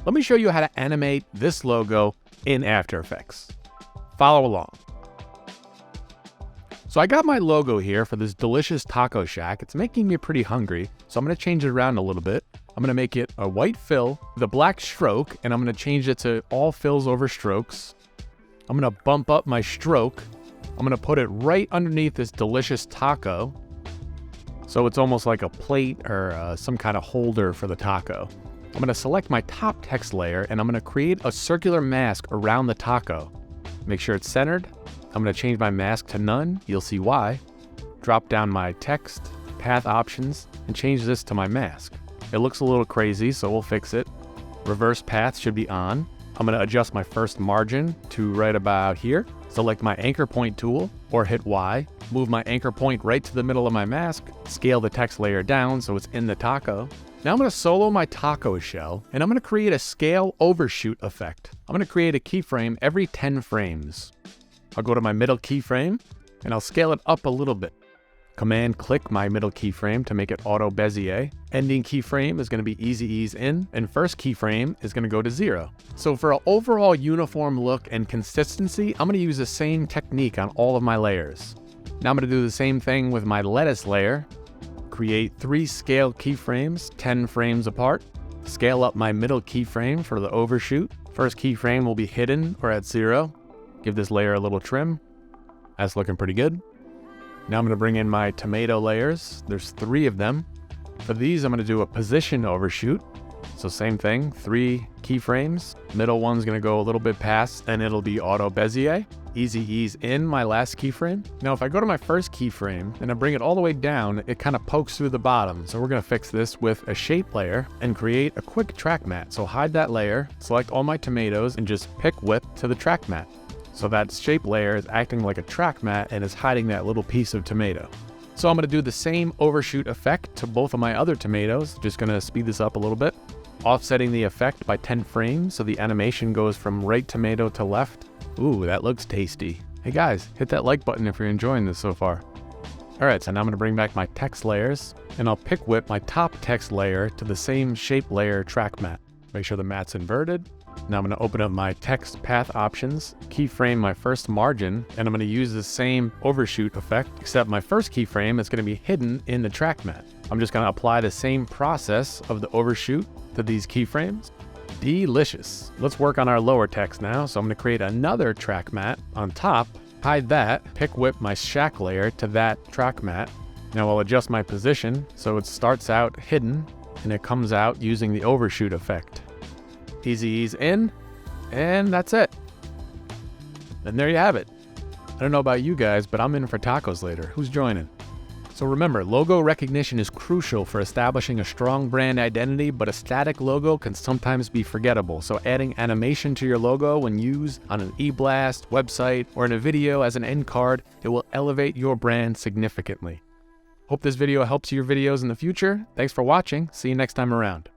Let me show you how to animate this logo in After Effects. Follow along. So I got my logo here for this delicious taco shack. It's making me pretty hungry, so I'm gonna change it around a little bit. I'm gonna make it a white fill with a black stroke, and I'm gonna change it to all fills over strokes. I'm gonna bump up my stroke. I'm gonna put it right underneath this delicious taco, so it's almost like a plate or some kind of holder for the taco. I'm gonna select my top text layer, and I'm gonna create a circular mask around the taco. Make sure it's centered. I'm gonna change my mask to none. You'll see why. Drop down my text, path options, and change this to my mask. It looks a little crazy, so we'll fix it. Reverse path should be on. I'm gonna adjust my first margin to right about here. Select my anchor point tool, or hit Y. Move my anchor point right to the middle of my mask. Scale the text layer down so it's in the taco. Now I'm gonna solo my taco shell, and I'm gonna create a scale overshoot effect. I'm gonna create a keyframe every 10 frames. I'll go to my middle keyframe, and I'll scale it up a little bit. Command click my middle keyframe to make it auto Bezier. Ending keyframe is gonna be easy ease in, and first keyframe is gonna go to 0. So for an overall uniform look and consistency, I'm gonna use the same technique on all of my layers. Now I'm gonna do the same thing with my lettuce layer. Create 3 scale keyframes, 10 frames apart. Scale up my middle keyframe for the overshoot. First keyframe will be hidden or at 0. Give this layer a little trim. That's looking pretty good. Now I'm gonna bring in my tomato layers. There's 3 of them. For these, I'm gonna do a position overshoot. So same thing, 3 keyframes. Middle one's gonna go a little bit past, and it'll be auto Bezier. Easy ease in my last keyframe. Now if I go to my first keyframe and I bring it all the way down, it kind of pokes through the bottom. So we're gonna fix this with a shape layer and create a quick track matte. So hide that layer, select all my tomatoes, and just pick whip to the track matte. So that shape layer is acting like a track matte and is hiding that little piece of tomato. So I'm gonna do the same overshoot effect to both of my other tomatoes. Just gonna speed this up a little bit. Offsetting the effect by 10 frames so the animation goes from right tomato to left. Ooh, that looks tasty. Hey guys, hit that like button if you're enjoying this so far. All right, so now I'm gonna bring back my text layers, and I'll pick whip my top text layer to the same shape layer track matte. Make sure the matte's inverted. Now I'm gonna open up my text path options, keyframe my first margin, and I'm gonna use the same overshoot effect, except my first keyframe is gonna be hidden in the track matte. I'm just gonna apply the same process of the overshoot to these keyframes. Delicious. Let's work on our lower text now. So I'm gonna create another track matte on top, hide that, pick whip my shack layer to that track matte. Now I'll adjust my position so it starts out hidden and it comes out using the overshoot effect. Easy ease in, and that's it. And there you have it. I don't know about you guys, but I'm in for tacos later. Who's joining? So remember, logo recognition is crucial for establishing a strong brand identity, but a static logo can sometimes be forgettable. So adding animation to your logo when used on an e-blast, website, or in a video as an end card, it will elevate your brand significantly. Hope this video helps your videos in the future. Thanks for watching. See you next time around.